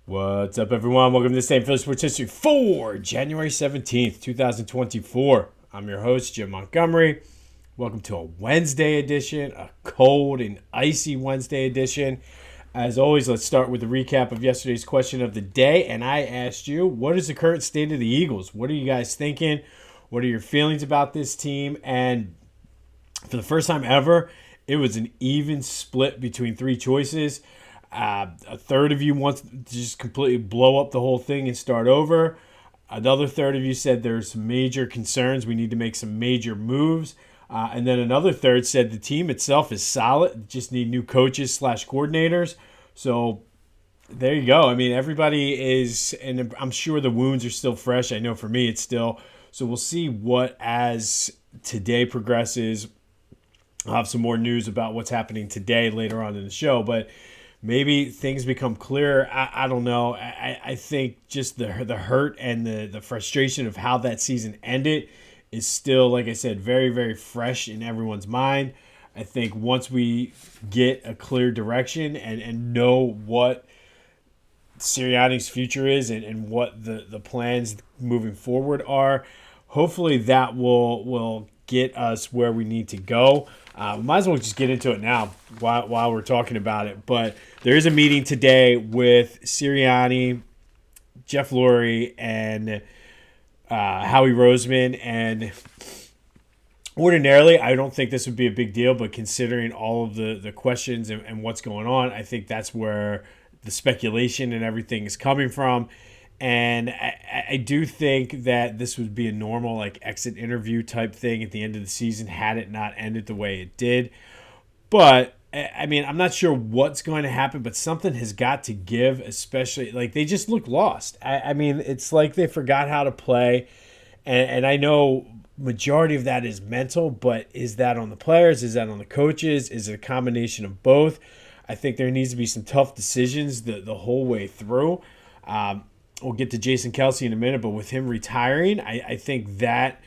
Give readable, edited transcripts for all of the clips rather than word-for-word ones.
What's up, everyone? Welcome to the St. Philly Sports History for January 17th, 2024. I'm your host, Jim Montgomery. Welcome to a Wednesday edition, a cold and icy Wednesday edition. As always, let's start with a recap of yesterday's question of the day. And I asked you, what is the current state of the Eagles? What are you guys thinking? What are your feelings about this team? And for the first time ever, it was an even split between three choices. A third of you wants to just completely blow up the whole thing and start over. Another third of you said there's some major concerns. We need to make some major moves. And then another third said the team itself is solid. Just need new coaches / coordinators. So there you go. I mean, everybody is, and I'm sure the wounds are still fresh. I know for me it's still. So we'll see what as today progresses. I'll have some more news about what's happening today later on in the show. But maybe things become clearer. I don't know. I think just the hurt and the frustration of how that season ended is still, like I said, very, very fresh in everyone's mind. I think once we get a clear direction and know what Sirianni's future is and what the plans moving forward are, hopefully that will get us where we need to go. Might as well just get into it now while we're talking about it. But there is a meeting today with Sirianni, Jeff Lurie, and Howie Roseman. And ordinarily, I don't think this would be a big deal. But considering all of the questions and what's going on, I think that's where the speculation and everything is coming from. And I do think that this would be a normal exit interview type thing at the end of the season had it not ended the way it did. But, I mean, I'm not sure what's going to happen, but something has got to give, especially, they just look lost. I mean, it's like they forgot how to play. And I know majority of that is mental, but is that on the players? Is that on the coaches? Is it a combination of both? I think there needs to be some tough decisions the whole way through. We'll get to Jason Kelce in a minute, but with him retiring, I think that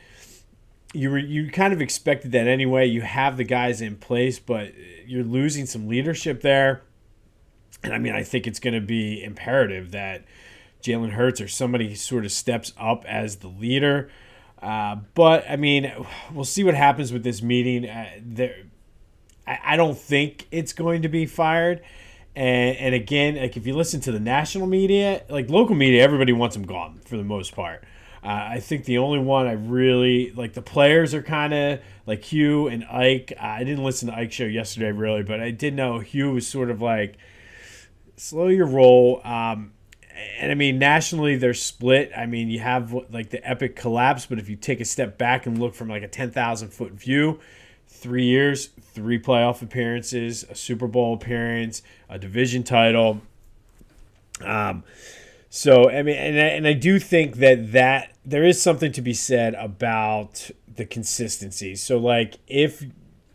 you kind of expected that anyway. You have the guys in place, but you're losing some leadership there. And I mean, I think it's going to be imperative that Jalen Hurts or somebody sort of steps up as the leader. But I mean, we'll see what happens with this meeting. I don't think it's going to be fired. And again, if you listen to the national media, local media, everybody wants him gone for the most part. I think the only one I really the players are kind of like Hugh and Ike. I didn't listen to Ike's show yesterday really, but I did know Hugh was sort of slow your roll. And I mean, nationally they're split. I mean, you have the epic collapse, but if you take a step back and look from a 10,000 foot view, 3 years, 3 playoff appearances, a Super Bowl appearance, a division title. So, I mean, and I do think that there is something to be said about the consistency. So, if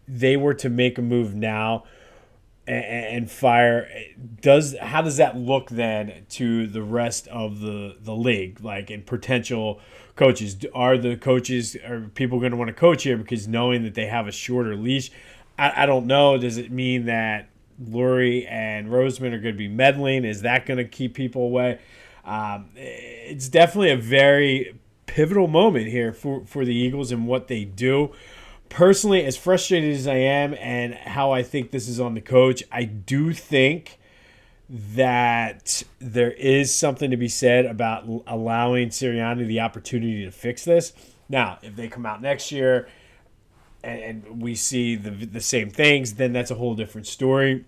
they were to make a move now and fire, how does that look then to the rest of the league, in potential coaches? Are people going to want to coach here because knowing that they have a shorter leash? I don't know. Does it mean that Lurie and Roseman are going to be meddling? Is that going to keep people away? It's definitely a very pivotal moment here for the Eagles and what they do. Personally, as frustrated as I am and how I think this is on the coach, I do think that there is something to be said about allowing Sirianni the opportunity to fix this. Now, if they come out next year and we see the same things, then that's a whole different story.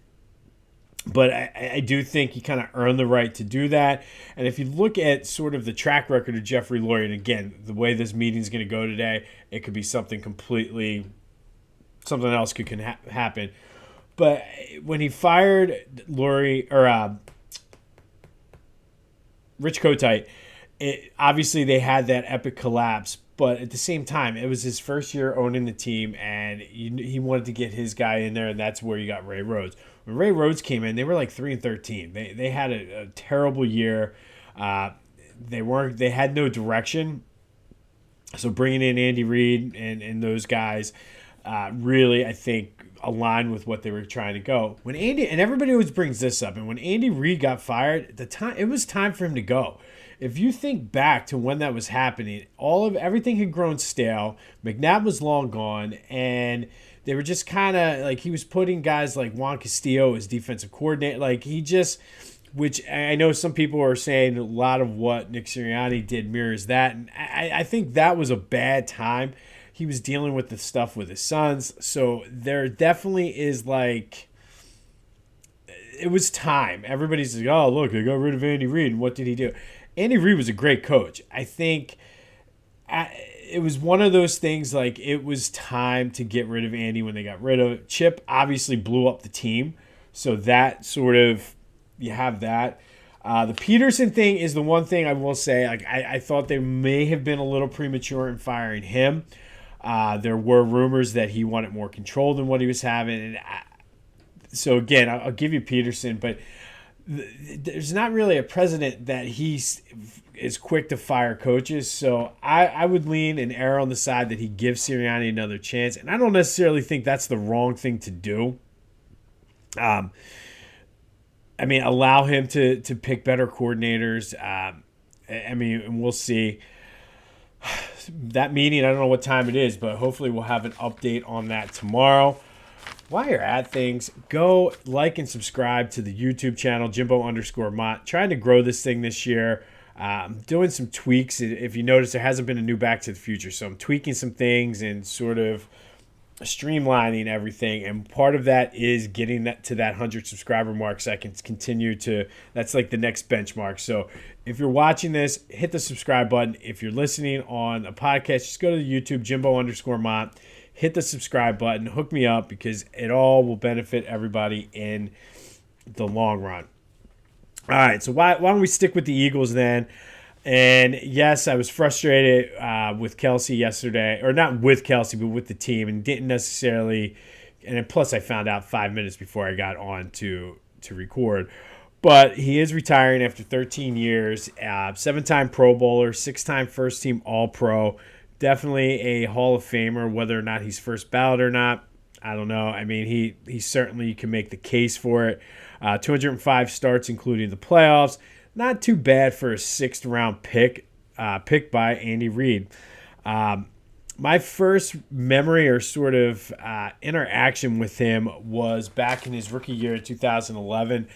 But I do think he kind of earned the right to do that. And if you look at sort of the track record of Jeffrey Lurie, and again, the way this meeting is going to go today, it could be something else could happen. But when he fired Lurie or Rich Kotite, obviously they had that epic collapse. But at the same time, it was his first year owning the team, and he wanted to get his guy in there, and that's where you got Ray Rhodes. When Ray Rhodes came in, they were 3-13. They had a terrible year. They had no direction. So bringing in Andy Reid and those guys, really, I think, aligned with what they were trying to go. When Andy, and everybody always brings this up, and when Andy Reid got fired, it was time for him to go. If you think back to when that was happening, everything had grown stale. McNabb was long gone, and they were just kind of like, he was putting guys like Juan Castillo as defensive coordinator. Like, which I know some people are saying a lot of what Nick Sirianni did mirrors that, and I think that was a bad time. He was dealing with the stuff with his sons, so there definitely is like, it was time. Everybody's like, oh, look, they got rid of Andy Reid, and what did he do? Andy Reid was a great coach. I think it was one of those things, like, it was time to get rid of Andy when they got rid of Chip. Obviously blew up the team, so that sort of, you have that. The Peterson thing is the one thing I will say. Like, I thought they may have been a little premature in firing him. There were rumors that he wanted more control than what he was having. And so, again, I'll give you Peterson, but there's not really a precedent that he is quick to fire coaches. So I would lean and err on the side that he gives Sirianni another chance. And I don't necessarily think that's the wrong thing to do. I mean, allow him to pick better coordinators. And we'll see. That meeting, I don't know what time it is, but hopefully we'll have an update on that tomorrow. While you're at things, go like and subscribe to the YouTube channel, Jimbo_Mott. Trying to grow this thing this year. I'm doing some tweaks. If you notice, there hasn't been a new Back to the Future, so I'm tweaking some things and sort of streamlining everything, and part of that is getting that to that 100 subscriber mark so I can continue to, that's like the next benchmark. So if you're watching this, hit the subscribe button. If you're listening on a podcast, just go to the YouTube, Jimbo_Mott, hit the subscribe button, hook me up, because it all will benefit everybody in the long run. All right, so why don't we stick with the Eagles then? And yes, I was frustrated with Kelce yesterday, or not with Kelce, but with the team, and didn't necessarily. And plus, I found out 5 minutes before I got on to record. But he is retiring after 13 years. 7-time Pro Bowler, 6-time first-team All-Pro. Definitely a Hall of Famer. Whether or not he's first ballot or not, I don't know. I mean, he certainly can make the case for it. 205 starts, including the playoffs. Not too bad for a 6th-round pick by Andy Reid. My first memory or sort of interaction with him was back in his rookie year in 2011.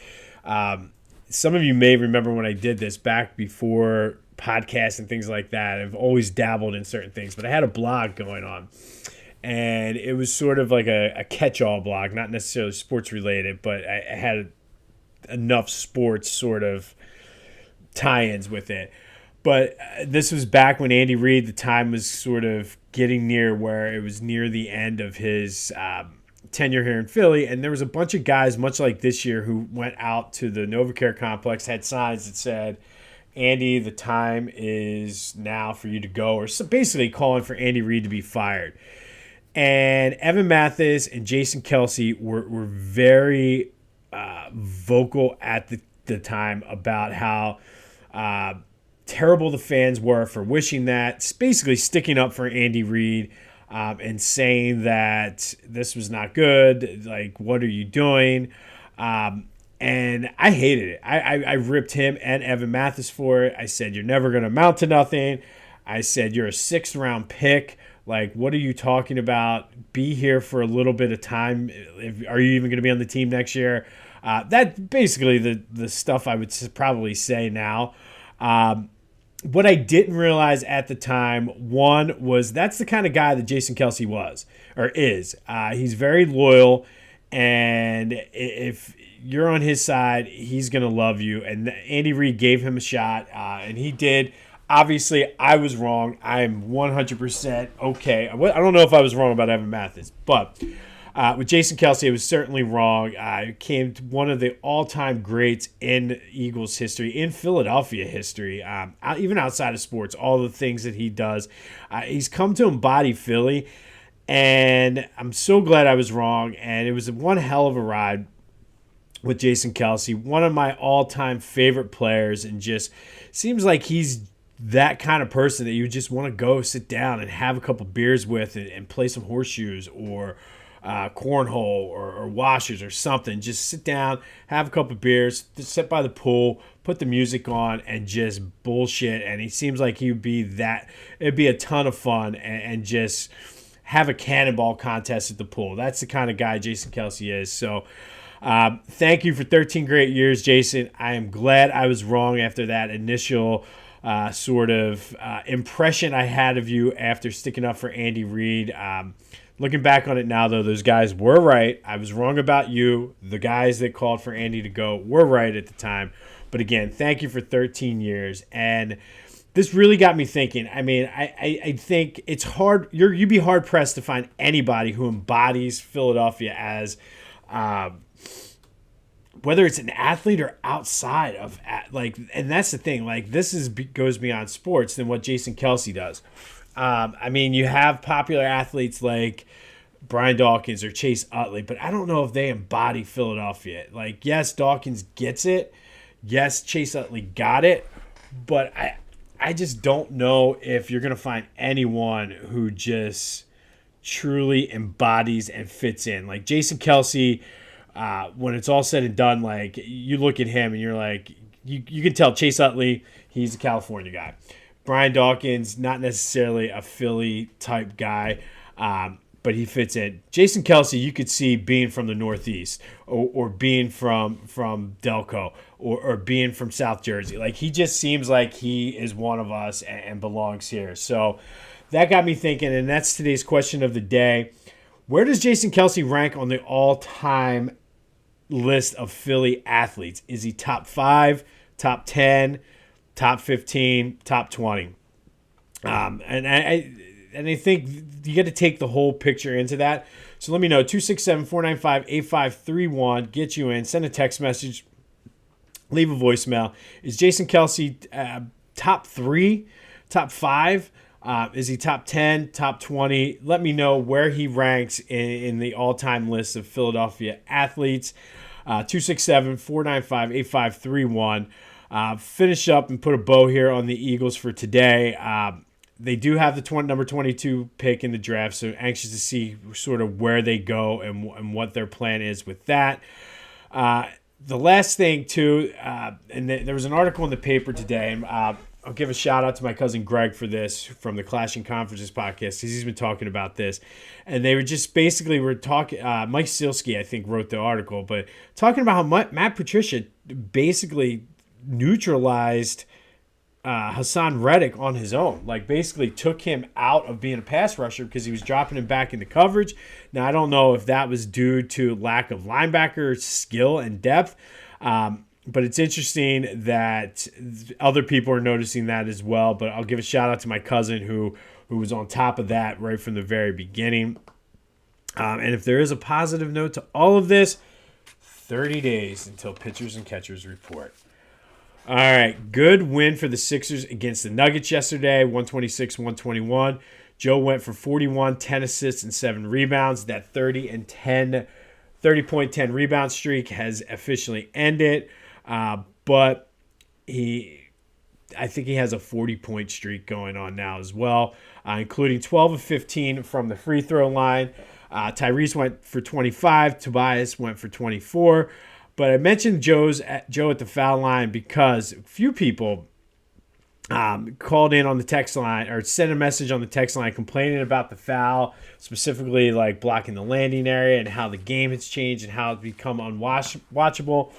Some of you may remember when I did this back before podcasts and things like that. I've always dabbled in certain things, but I had a blog going on. And it was sort of like a catch-all blog, not necessarily sports-related, but I had enough sports sort of tie-ins with it. But this was back when Andy Reid, the time was sort of getting near where it was near the end of his tenure here in Philly, and there was a bunch of guys, much like this year, who went out to the Novacare complex, had signs that said, Andy, the time is now for you to go, or so basically calling for Andy Reid to be fired. And Evan Mathis and Jason Kelce were very vocal at the time about how terrible the fans were for wishing that, it's basically sticking up for Andy Reid and saying that this was not good. Like, what are you doing? And I hated it. I ripped him and Evan Mathis for it. I said, you're never going to amount to nothing. I said, you're a 6th-round pick. Like, what are you talking about? Be here for a little bit of time. Are you even going to be on the team next year? That's basically the stuff I would probably say now. What I didn't realize at the time, one, was that's the kind of guy that Jason Kelce was or is. He's very loyal, and if you're on his side, he's going to love you. And Andy Reid gave him a shot, and he did. Obviously, I was wrong. I'm 100% okay. I don't know if I was wrong about Evan Mathis, but with Jason Kelce, it was certainly wrong. It came to one of the all-time greats in Eagles history, in Philadelphia history, even outside of sports, all the things that he does. He's come to embody Philly, and I'm so glad I was wrong, and it was one hell of a ride with Jason Kelce, one of my all-time favorite players, and just seems like he's that kind of person that you just want to go sit down and have a couple beers with and play some horseshoes or cornhole or washers or something. Just sit down, have a couple beers, just sit by the pool, put the music on, and just bullshit. And he seems like he would be that. It'd be a ton of fun and just have a cannonball contest at the pool. That's the kind of guy Jason Kelce is. So thank you for 13 great years, Jason. I am glad I was wrong after that initial sort of impression I had of you after sticking up for Andy Reid. Looking back on it now, though, those guys were right. I was wrong about you. The guys that called for Andy to go were right at the time. But again, thank you for 13 years. And this really got me thinking. I mean, I think it's hard. You'd be hard pressed to find anybody who embodies Philadelphia as, whether it's an athlete or outside of like. And that's the thing. Like goes beyond sports than what Jason Kelce does. I mean, you have popular athletes like Brian Dawkins or Chase Utley, but I don't know if they embody Philadelphia. Like, yes, Dawkins gets it. Yes, Chase Utley got it. But I just don't know if you're going to find anyone who just truly embodies and fits in. Like Jason Kelce, when it's all said and done, like you look at him and you're like, you can tell Chase Utley, he's a California guy. Brian Dawkins, not necessarily a Philly type guy, but he fits in. Jason Kelce, you could see being from the Northeast or being from Delco or being from South Jersey. Like he just seems like he is one of us and belongs here. So that got me thinking, and that's today's question of the day. Where does Jason Kelce rank on the all-time list of Philly athletes? Is he top 5, top 10? Top 15, top 20. And I think you got to take the whole picture into that. So let me know. 267-495-8531. Get you in. Send a text message. Leave a voicemail. Is Jason Kelce top 3, top 5? Is he top 10, top 20? Let me know where he ranks in the all-time list of Philadelphia athletes. 267-495-8531. Finish up and put a bow here on the Eagles for today. They do have the number 22 pick in the draft, so anxious to see sort of where they go and what their plan is with that. The last thing, too, and there was an article in the paper today, and I'll give a shout-out to my cousin Greg for this from the Clashing Conferences podcast because he's been talking about this. And they were just basically talking Mike Silsky, I think, wrote the article, but talking about how Matt Patricia basically neutralized Hassan Reddick on his own. Like basically took him out of being a pass rusher because he was dropping him back into coverage. Now, I don't know if that was due to lack of linebacker skill and depth, but it's interesting that other people are noticing that as well. But I'll give a shout out to my cousin who was on top of that right from the very beginning. And if there is a positive note to all of this, 30 days until pitchers and catchers report. All right, good win for the Sixers against the Nuggets yesterday, 126-121. Joe went for 41, 10 assists, and 7 rebounds. That 30-point 10 rebound streak has officially ended, but I think he has a 40-point streak going on now as well, including 12 of 15 from the free throw line. Tyrese went for 25, Tobias went for 24. But I mentioned Joe at the foul line because a few people called in on the text line or sent a message on the text line complaining about the foul, specifically like blocking the landing area and how the game has changed and how it's become unwatchable.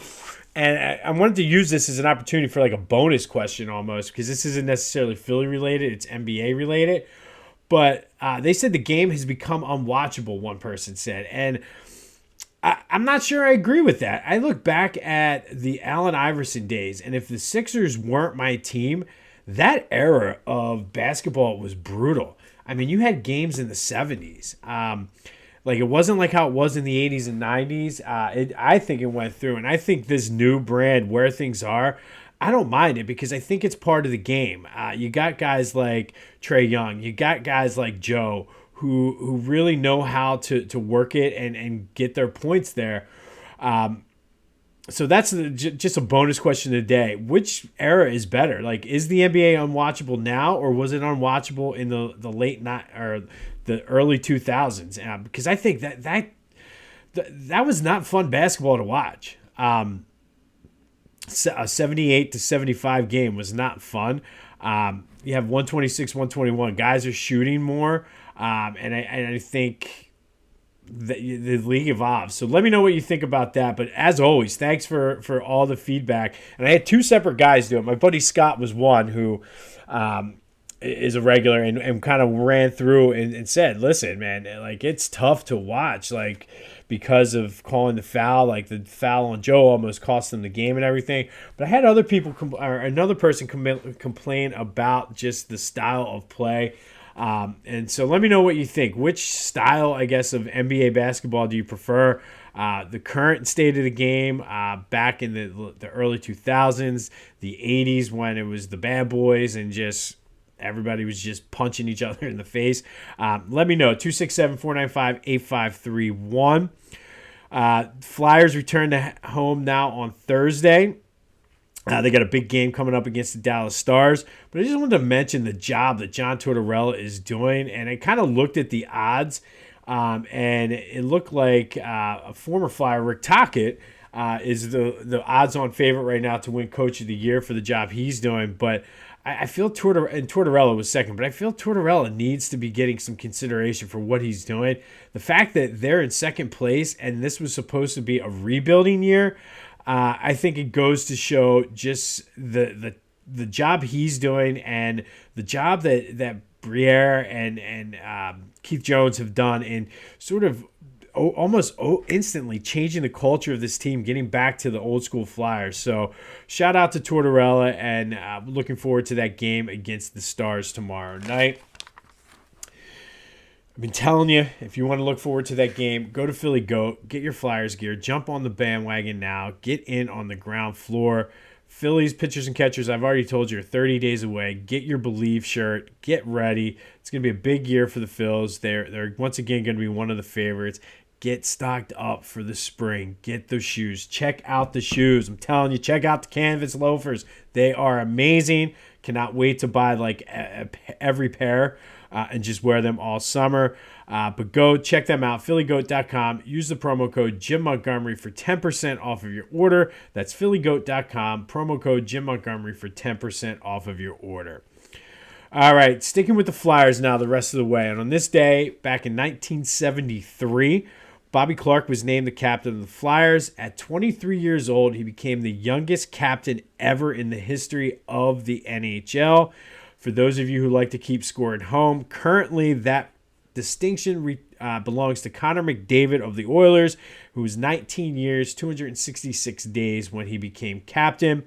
And I wanted to use this as an opportunity for like a bonus question almost because this isn't necessarily Philly related, it's NBA related. But they said the game has become unwatchable, one person said. And I'm not sure I agree with that. I look back at the Allen Iverson days, and if the Sixers weren't my team, that era of basketball was brutal. I mean, you had games in the 70s. Like, it wasn't like how it was in the 80s and 90s. I think it went through, and I think this new brand, where things are, I don't mind it because I think it's part of the game. You got guys like Trae Young. You got guys like Joe who really know how to work it and get their points there. So that's just a bonus question today. Which era is better? Like, is the NBA unwatchable now, or was it unwatchable in the late night or the early 2000s? Because I think that was not fun basketball to watch. A 78-75 game was not fun. You have 126, 121. Guys are shooting more, and I think the league evolves. So let me know what you think about that. But as always, thanks for all the feedback. And I had two separate guys do it. My buddy Scott was one who is a regular and kind of ran through and said, listen, man, like it's tough to watch, like because of calling the foul, like the foul on Joe almost cost them the game and everything. But I had other people, or another person complain about just the style of play. And so let me know what you think. Which style, I guess, of NBA basketball do you prefer? The current state of the game back in the early 2000s, the 80s when it was the bad boys and just everybody was just punching each other in the face. Let me know. 267-495-8531. Flyers return to home now on Thursday. They got a big game coming up against the Dallas Stars. But I just wanted to mention the job that John Tortorella is doing. And I kind of looked at the odds, and it looked like a former Flyer, Rick Tocchet, is the odds-on favorite right now to win Coach of the Year for the job he's doing. But I feel Tortorella was second, but I feel Tortorella needs to be getting some consideration for what he's doing. The fact that they're in second place and this was supposed to be a rebuilding year, I think it goes to show just the job he's doing and the job that Briere and Keith Jones have done in sort of almost instantly changing the culture of this team, getting back to the old school Flyers. So shout out to Tortorella, and looking forward to that game against the Stars tomorrow night. I've been telling you, if you want to look forward to that game, go to Philly Goat, get your Flyers gear, jump on the bandwagon now, get in on the ground floor. Phillies pitchers and catchers, I've already told you, are 30 days away. Get your Believe shirt. Get ready. It's going to be a big year for the Phils. They're once again going to be one of the favorites. Get stocked up for the spring. Get those shoes. Check out the shoes. I'm telling you, check out the canvas loafers. They are amazing. Cannot wait to buy like every pair and just wear them all summer. But go check them out, phillygoat.com. Use the promo code Jim Montgomery for 10% off of your order. That's phillygoat.com. Promo code Jim Montgomery for 10% off of your order. All right, sticking with the Flyers now the rest of the way. And on this day, back in 1973, Bobby Clarke was named the captain of the Flyers. At 23 years old, he became the youngest captain ever in the history of the NHL. For those of you who like to keep score at home, currently that distinction belongs to Connor McDavid of the Oilers, who was 19 years, 266 days when he became captain.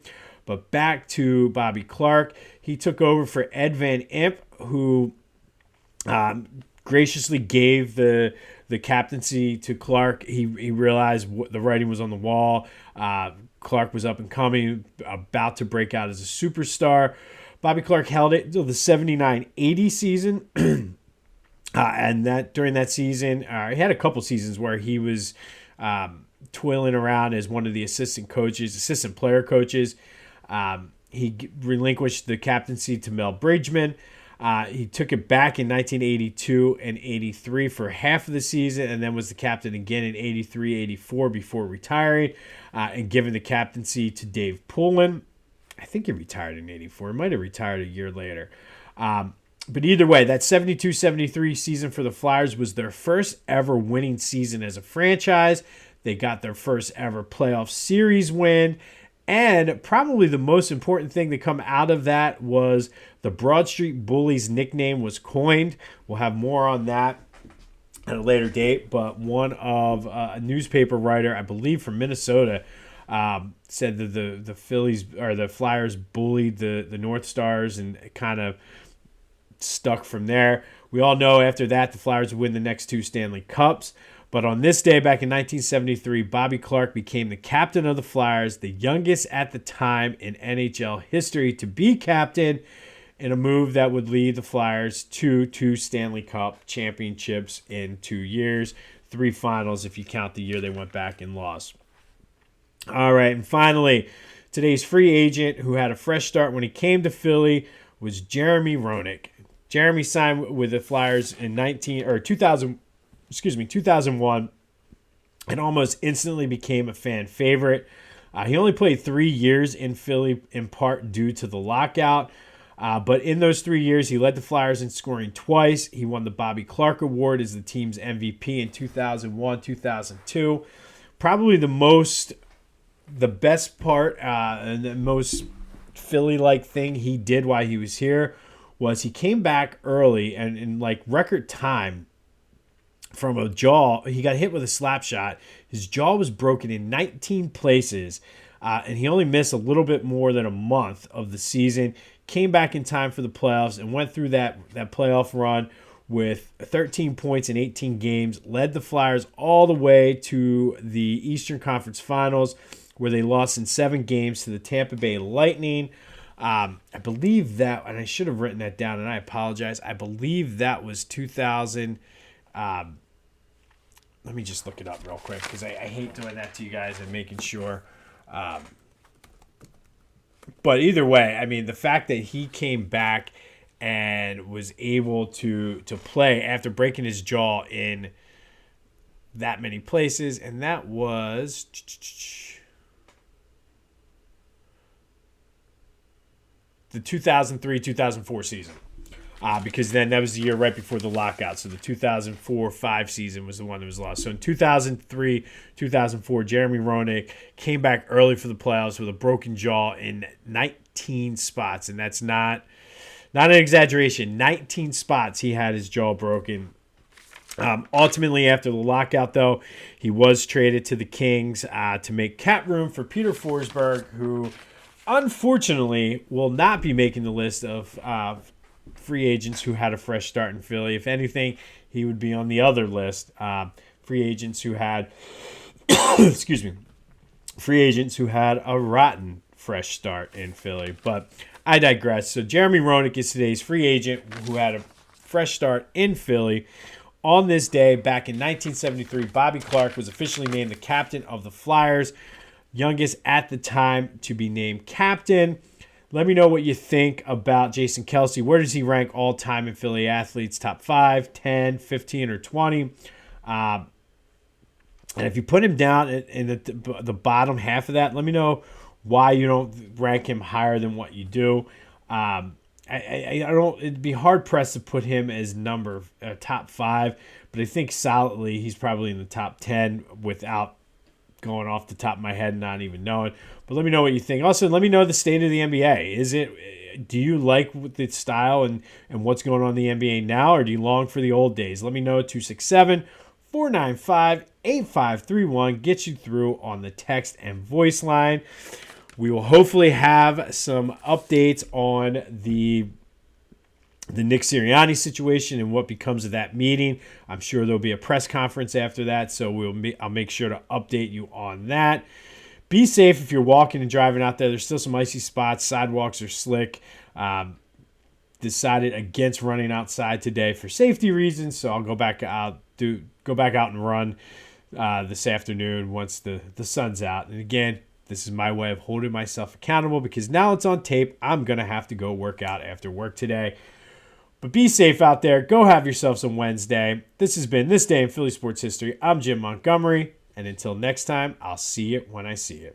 But back to Bobby Clarke. He took over for Ed Van Impe, who graciously gave the captaincy to Clarke. He realized the writing was on the wall. Clarke was up and coming, about to break out as a superstar. Bobby Clarke held it until the 79-80 season. And that during that season, he had a couple seasons where he was toiling around as one of the assistant player coaches. He relinquished the captaincy to Mel Bridgman. He took it back in 1982 and 83 for half of the season, and then was the captain again in 83, 84 before retiring and giving the captaincy to Dave Poulin. I think he retired in 84. He might have retired a year later. But either way, that 72-73 season for the Flyers was their first ever winning season as a franchise. They got their first ever playoff series win. And probably the most important thing to come out of that was the Broad Street Bullies nickname was coined. We'll have more on that at a later date. But one of a newspaper writer, I believe from Minnesota, said that the Phillies or the Flyers bullied the North Stars, and it kind of stuck from there. We all know after that the Flyers would win the next two Stanley Cups. But on this day back in 1973, Bobby Clarke became the captain of the Flyers, the youngest at the time in NHL history to be captain, in a move that would lead the Flyers to two Stanley Cup championships in 2 years, 3 finals if you count the year they went back and lost. All right, and finally, today's free agent who had a fresh start when he came to Philly was Jeremy Roenick. Jeremy signed with the Flyers in 2001, and almost instantly became a fan favorite. He only played 3 years in Philly, in part due to the lockout. But in those 3 years, he led the Flyers in scoring twice. He won the Bobby Clarke Award as the team's MVP in 2001, 2002. Probably the best part and the most Philly-like thing he did while he was here was he came back early and in like record time from a jaw. He got hit with a slap shot. His jaw was broken in 19 places, and he only missed a little bit more than a month of the season. Came back in time for the playoffs and went through that playoff run with 13 points in 18 games, led the Flyers all the way to the Eastern Conference Finals, where they lost in 7 games to the Tampa Bay Lightning. I believe that, and I should have written that down, and I apologize. I believe that was 2000. Let me just look it up real quick because I hate doing that to you guys and making sure. But either way, I mean, the fact that he came back and was able to play after breaking his jaw in that many places, and that was the 2003-2004 season. Because then that was the year right before the lockout. So the 2004-05 season was the one that was lost. So in 2003-2004, Jeremy Roenick came back early for the playoffs with a broken jaw in 19 spots. And that's not an exaggeration. 19 spots he had his jaw broken. Ultimately, after the lockout, though, he was traded to the Kings to make cap room for Peter Forsberg, who unfortunately will not be making the list of free agents who had a fresh start in Philly. If anything, he would be on the other list. Free agents who had, free agents who had a rotten fresh start in Philly. But I digress. So Jeremy Roenick is today's free agent who had a fresh start in Philly. On this day, back in 1973, Bobby Clarke was officially named the captain of the Flyers, youngest at the time to be named captain. Let me know what you think about Jason Kelce. Where does he rank all time in Philly athletes? Top 5, 10, 15, or 20? And if you put him down in the bottom half of that, let me know why you don't rank him higher than what you do. I don't. It'd be hard pressed to put him as top 5, but I think solidly he's probably in the top 10 without going off the top of my head and not even knowing. But let me know what you think. Also, let me know the state of the NBA. Do you like the style and what's going on in the NBA now, or do you long for the old days? Let me know. 267-495-8531 gets you through on the text and voice line. We will hopefully have some updates on the Nick Sirianni situation and what becomes of that meeting. I'm sure there'll be a press conference after that, so I'll make sure to update you on that. Be safe if you're walking and driving out there. There's still some icy spots. Sidewalks are slick. Decided against running outside today for safety reasons, so I'll go back out and run this afternoon once the sun's out. And again, this is my way of holding myself accountable because now it's on tape. I'm going to have to go work out after work today. But be safe out there. Go have yourself some Wednesday. This has been This Day in Philly Sports History. I'm Jim Montgomery. And until next time, I'll see you when I see you.